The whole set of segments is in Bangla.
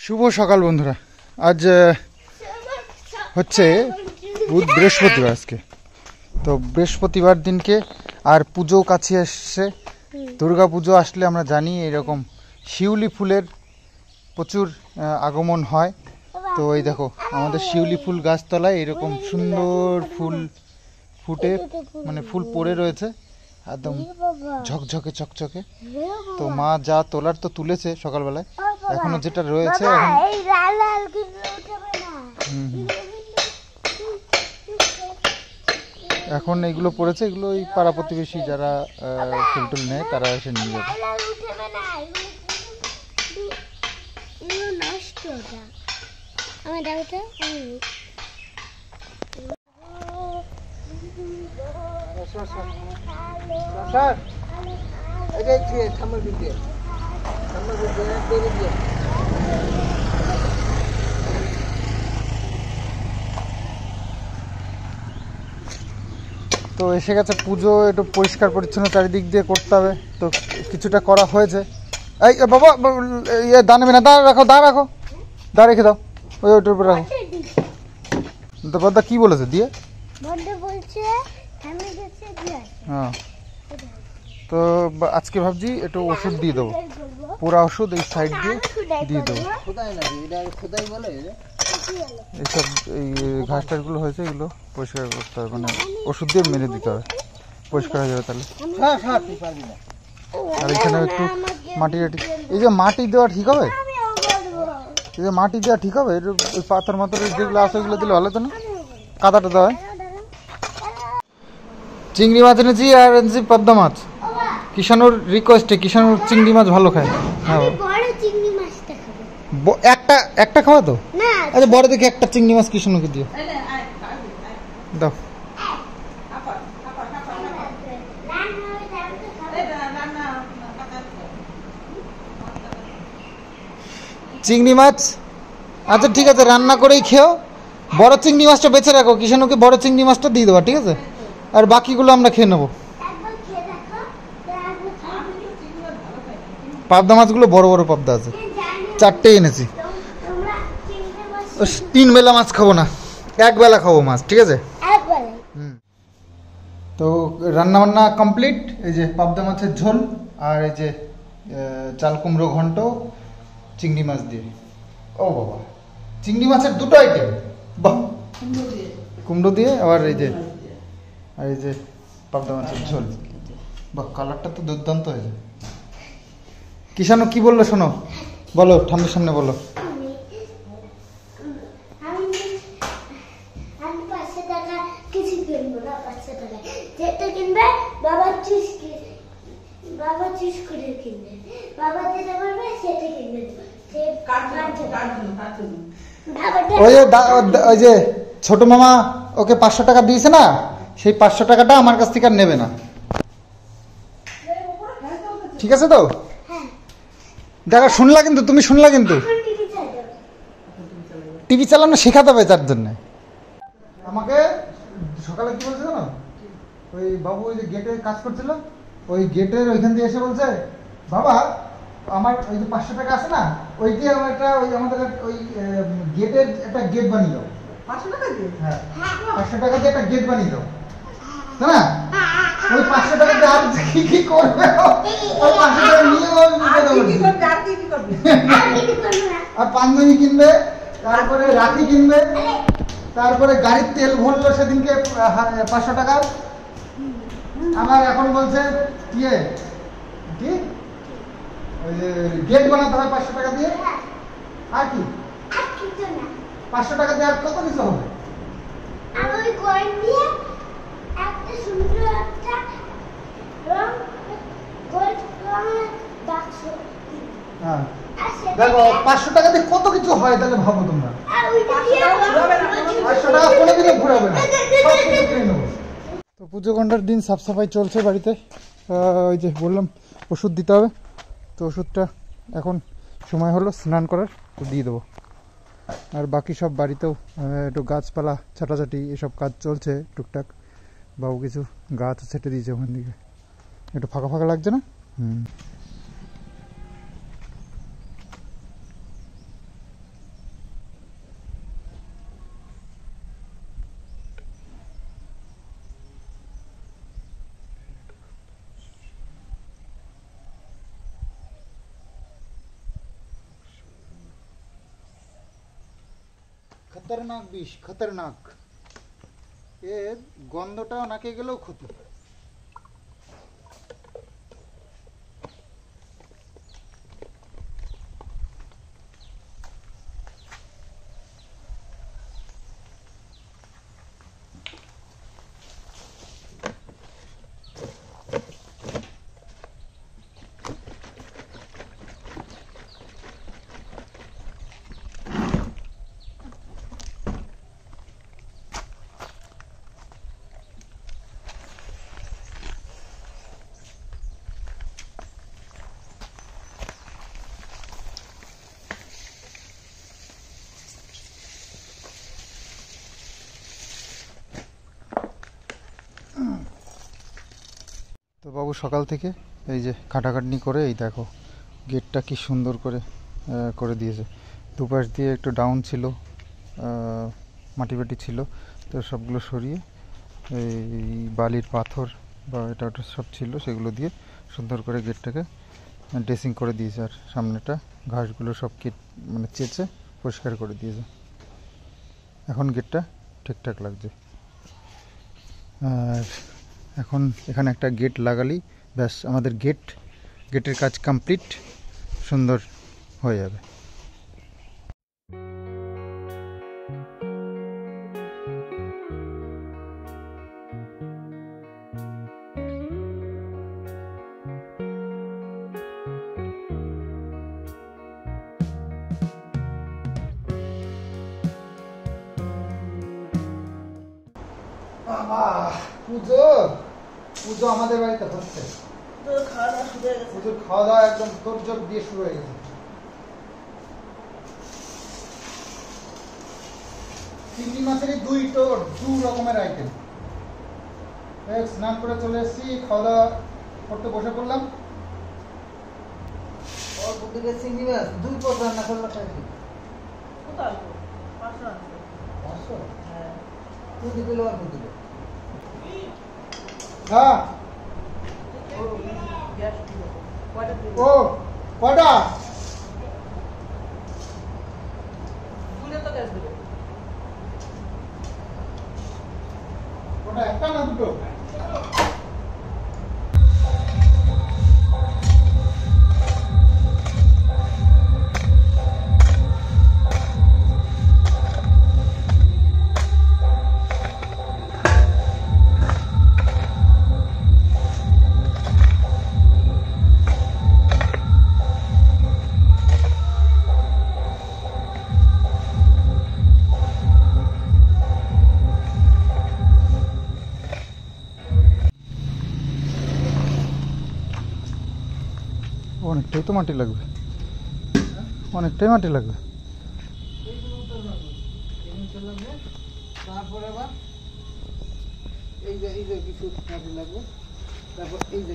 শুভ সকাল বন্ধুরা। আজ হচ্ছে বৃহস্পতিবার আজকে। তো বৃহস্পতিবার দিনকে আর পুজো কাছে এসছে। দুর্গা পুজো আসলে আমরা জানি এরকম শিউলি ফুলের প্রচুর আগমন হয়। তো এই দেখো আমাদের শিউলি ফুল গাছতলায় এরকম সুন্দর ফুল ফুটে মানে ফুল পড়ে রয়েছে একদম ঝকঝকে চকচকে। তো মা যা তোলার তো তুলেছে সকালবেলায়, এখনো যেটা রয়েছে এখন এইগুলো পড়েছে, এগুলো ওই পাড়া প্রতিবেশী যারা ফুল টুল নেয় তারা এসে নিয়ে যাবে। তো এসে গেছে পুজো, একটু পরিষ্কার পরিচ্ছন্ন চারিদিক দিয়ে করতে হবে। তো কিছুটা করা হয়েছে। এই বাবা ইয়ে দা নেবে না, দা রাখো, দা রাখো, দা রেখে দাও, ওই ওটার উপরে রাখো। তো বড়দা কি বলেছে দিয়ে? হ্যাঁ, তো আজকে ভাবছি একটু ওষুধ দিয়ে দেবো, পুরা ওষুধ এই সাইড দিয়ে দেবো। এইসব এই ঘাস টাসগুলো হয়েছে এগুলো পরিষ্কার করতে হবে, মানে ওষুধ দিয়ে মেরে দিতে হবে, পরিষ্কার হয়ে যাবে তাহলে। আর এখানে একটু মাটি টাটি, এই যে মাটি দেওয়া ঠিক হবে, এই যে মাটি দেওয়া ঠিক হবে, ওই পাথর মাথর যেগুলো আছে ওইগুলো দিলে ভালো তো না, কাদাটা দেওয়া হয়। চিংড়ি মাছ এনেছি আর এনেছি পদ্মা মাছ। কিষানুর রিকোয়েস্টে, কিষানুর চিংড়ি মাছ ভালো খায়। হ্যাঁ একটা খাওয়া তো, আচ্ছা বড় দেখে একটা চিংড়ি মাছ কিষানুকে দিও, দাও। চিংড়ি মাছ আচ্ছা ঠিক আছে, রান্না করেই খেও। বড় চিংড়ি মাছটা বেছে রাখো, কিষানুকে বড় চিংড়ি মাছটা দিয়ে দেবো, ঠিক আছে? আর বাকিগুলো আমরা খেয়ে নেবো। পাবদা মাছগুলো বড় বড় পাবদা আছে, 4টে এনেছি। 3 বেলা মাছ খাবো না, 1 বেলা খাবো মাছ, ঠিক আছে? তো রান্না বান্না কমপ্লিট। এই যে পাবদা মাছের ঝোল আর এই যে চাল কুমড়ো ঘন্ট চিংড়ি মাছ দিয়ে। ও বাবা, চিংড়ি মাছের 2টো আইটেম, বাহ! কুমড়ো দিয়ে আবার এই যে, আর এই যে পাবদা মাছের ঝোল, বাহ! কালারটা তো দুর্দান্ত হয়েছে। কিষানু কি বললো শোনো, বলো, ঠান্ডার সামনে বলো। ওই যে ছোট মামা ওকে 500 টাকা দিয়েছে না, সেই 500 টাকাটা আমার কাছ থেকে আর নেবে না, ঠিক আছে? তো দেখো, শুনলা কিন্তু, তুমি শুনলা কিন্তু, টিভি চালানো শেখাতে হবে তার জন্য। আমাকে সকালে কি বলছে জানো, ওই বাবু ওই যে গেটে কাজ করছিল, ওই গেটের ওইখান দিয়ে এসে বলছে, বাবা আমার ওই যে 500 টাকা আছে না, ওই দিয়ে আমার একটা ওই আমাদের ওই গেটের একটা গেট বানিয়ে দাও। 500 টাকা দিয়ে? হ্যাঁ, 500 টাকা দিয়ে একটা গেট বানিয়ে দাও, তাই না? ওই 500 টাকা দিয়ে আর কি কি করবে, ওই 500 টাকা নিয়ে আর পাঞ্জাবি কিনবে, তারপরে রাখি কিনবে, তারপরে গাড়ির তেল ভরলো সেদিনকে 500 টাকার। আমার এখন বলছে কি ওই যে গেট বানাতে হবে 500 টাকা দিয়ে। আর কি 500 টাকা দিয়ে আর কত কিছু হবে? হ্যাঁ দেখো, 500 টাকা দিয়ে কত কিছু হয় তাহলে ভাবো তোমরা। 500 টাকা কোনোদিনও ঘুরাবে না, সব কিছু কিনে নেবো। তো পুজো ঘন্টার দিন সাফ সাফাই চলছে বাড়িতে। ওই যে বললাম ওষুধ দিতে হবে, তো ওষুধটা এখন সময় হলো স্নান করার, তো দিয়ে দেবো। আর বাকি সব বাড়িতেও একটু গাছপালা ছাটাছাটি এসব কাজ চলছে টুকটাক। বাবু কিছু গাছ ছেটে দিয়েছে ওখান দিকে, একটু ফাঁকা ফাঁকা লাগছে না? খতরনাক বিষ, খতরনাক। এর গন্ধটা নাকে গেলেও ক্ষতি। তো বাবু সকাল থেকে এই যে কাটাকাটনি করে এই দেখো গেটটা কি সুন্দর করে করে দিয়েছে। দুপাশ দিয়ে একটু ডাউন ছিল, মাটি বাটি ছিল, তো সবগুলো সরিয়ে এই বালির পাথর বা এটা ওটা সব ছিল সেগুলো দিয়ে সুন্দর করে গেটটাকে ড্রেসিং করে দিয়েছে। আর সামনেটা ঘাসগুলো সব মানে চেঁচে পরিষ্কার করে দিয়েছে। এখন গেটটা ঠিকঠাক লাগছে। আর এখন এখানে একটা গেট লাগালেই ব্যাস আমাদের গেটের কাজ কমপ্লিট, সুন্দর হয়ে যাবে। পুজো পুজো আমাদের বাড়িতে হচ্ছে। পুজোর খাওয়া দাওয়া একদম তোড়জোড় দিয়ে শুরু হয়ে গেছে। চিংড়ি মাছেরই দু রকমের আইটেম। স্নান করে চলে এসেছি, খাওয়া দাওয়া করতে বসে পড়লাম। চিংড়ি মাছ 2 পদ রান্না করলো খাইছি। হ্যাঁ ও কটা ওটা একটা না দুটো? অনেকটাই তো মাটি লাগবে, অনেকটাই মাটি লাগবে। তারপর আবার এই যে কিছু মাটি লাগবে। তারপর এই যে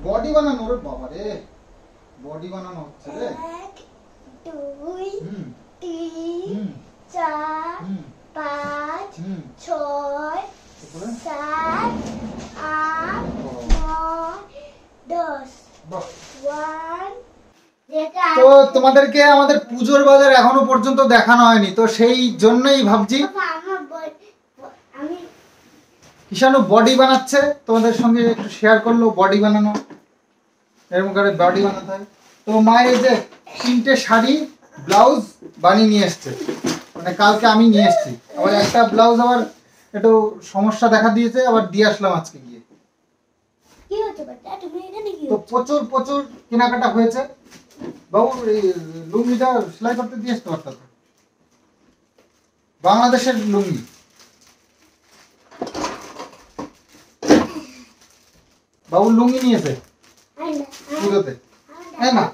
বডি বানানো রে বাবা রে, বডি বানানো হচ্ছে রে। 1 2 3 4 5 6 7 8 9 10 তো তোমাদেরকে আমাদের পুজোর বাজার এখনো পর্যন্ত দেখানো হয়নি, তো সেই জন্যই ভাবছি কিষানু বডি বানাচ্ছে, তোমাদের সঙ্গে একটু শেয়ার করলো বডি বানানো, এরকম করে বডি বানাতে হয়। তো মায়ের এই যে 3টে শাড়ি ব্লাউজ বানিয়ে নিয়ে এসছে, মানে কালকে আমি নিয়ে এসছি। আবার একটা ব্লাউজ আবার একটু সমস্যা দেখা দিয়েছে, আবার দিয়ে আসলাম আজকে গিয়ে। তো প্রচুর প্রচুর কেনাকাটা হয়েছে। বাবু এই লুঙ্গিটা সেলাই করতে দিয়ে আসতে পারত, বাংলাদেশের লুঙ্গি। বাবু লুঙ্গি নিয়েছে পুজোতে, হ্যাঁ না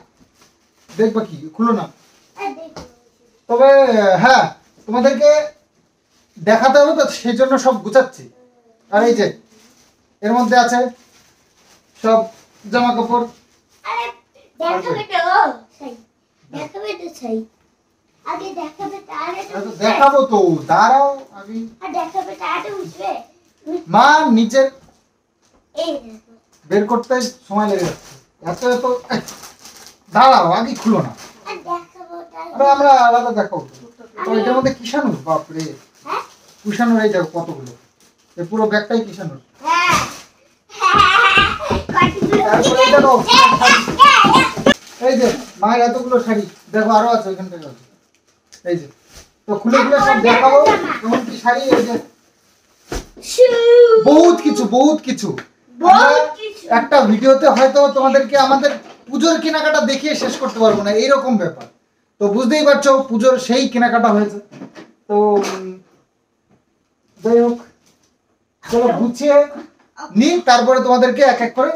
দেখবা কি খুলো না। তবে হ্যাঁ তোমাদেরকে দেখাতে হবে তো, সেই জন্য সব গুছাচ্ছি। আর এই যে এর মধ্যে আছে সব জামা কাপড়। দেখাবো তো, দাঁড়াও। আমি মা নিচে বের করতে সময় লেগে যাচ্ছে, এত এত। দাঁড়াও আগে খুলো না। আমরা আলাদা দেখাবো। তো এটার মধ্যে কিষাণুর, বাপরে হ্যাঁ কিষাণুর এই দেখো কতগুলো, এই পুরো ব্যাগটাই কিষাণুর। হ্যাঁ তারপরে এই দেখো এই যে মায়ের এতগুলো শাড়ি, দেখো আরো আছে ওইখান থেকে আছে। এই যে তো খুলে খুলে সব দেখাবো, এমনকি শাড়ি, এই যে বহুত কিছু বহুত কিছু। আমরা একটা ভিডিওতে হয়তো তোমাদেরকে আমাদের পুজোর কেনাকাটা দেখিয়ে শেষ করতে পারবো না, এইরকম ব্যাপার। তো বুঝতেই পারছো পুজোর সেই কেনাকাটা হয়েছে। তো যাই হোক, চলো গুছিয়ে নি, তারপরে তোমাদেরকে এক এক করে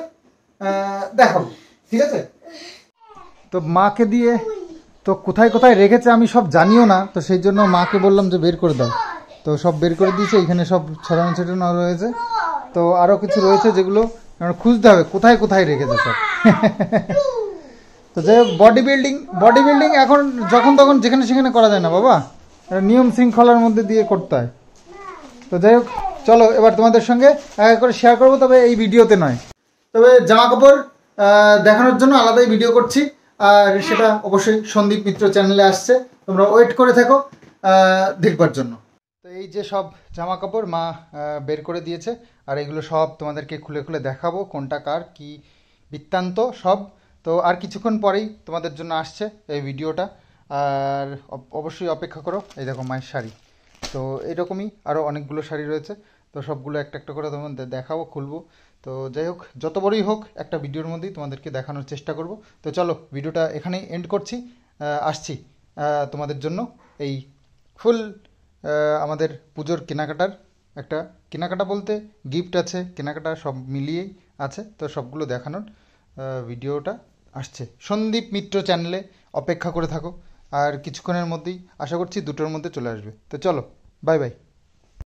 দেখাবো, ঠিক আছে? তো মাকে দিয়ে, তো কোথায় কোথায় রেখেছে আমি সব জানিও না, তো সেই জন্য মাকে বললাম যে বের করে দাও। তো সব বের করে দিয়েছে, এখানে সব ছড়ানো ছিটানো রয়েছে। তো আরও কিছু রয়েছে যেগুলো খুঁজতে হবে কোথায় কোথায় রেখেছে সব। তো যাই হোক, বডি বিল্ডিং এখন যখন তখন যেখানে সেখানে করা যায় না বাবা, নিয়ম শৃঙ্খলার মধ্যে দিয়ে করতে হয়। তো যাই হোক, চলো এবার তোমাদের সঙ্গে এক এক করে শেয়ার করবো, তবে এই ভিডিওতে নয়। তবে জামা কাপড় দেখানোর জন্য আলাদাই ভিডিও করছি, আর সেটা অবশ্যই সন্দীপ মিত্র চ্যানেলে আসছে, তোমরা ওয়েট করে থাকো দেখবার জন্য। তো এই যে সব জামা কাপড় মা বের করে দিয়েছে, আর এগুলো সব তোমাদেরকে খুলে খুলে দেখাবো কোনটা কার কি বৃত্তান্ত সব। তো আর কিছুক্ষণ পরেই তোমাদের জন্য আসছে এই ভিডিওটা, আর অবশ্যই অপেক্ষা করো। এই দেখো মায়ের শাড়ি, তো এরকমই আরও অনেকগুলো শাড়ি রয়েছে, তো সবগুলো একটা একটা করে তোমাদের দেখাবো, খুলবো। তো যাই হোক, যত বড়ই হোক একটা ভিডিওর মধ্যেই তোমাদেরকে দেখানোর চেষ্টা করব। তো চলো ভিডিওটা এখানেই এন্ড করছি, আসছি তোমাদের জন্য এই ফুল আমাদের পুজোর কেনাকাটার একটা কেনাকাটা বলতে গিফট আছে, কেনাকাটা সব মিলিয়েই আছে, তো সবগুলো দেখানোর ভিডিওটা আসছে সন্দীপ মিত্র চ্যানেলে, অপেক্ষা করে থাকো। আর কিছুক্ষণের মধ্যেই আশা করছি 2টোর মধ্যে চলে আসবে। তো চলো, বাই বাই।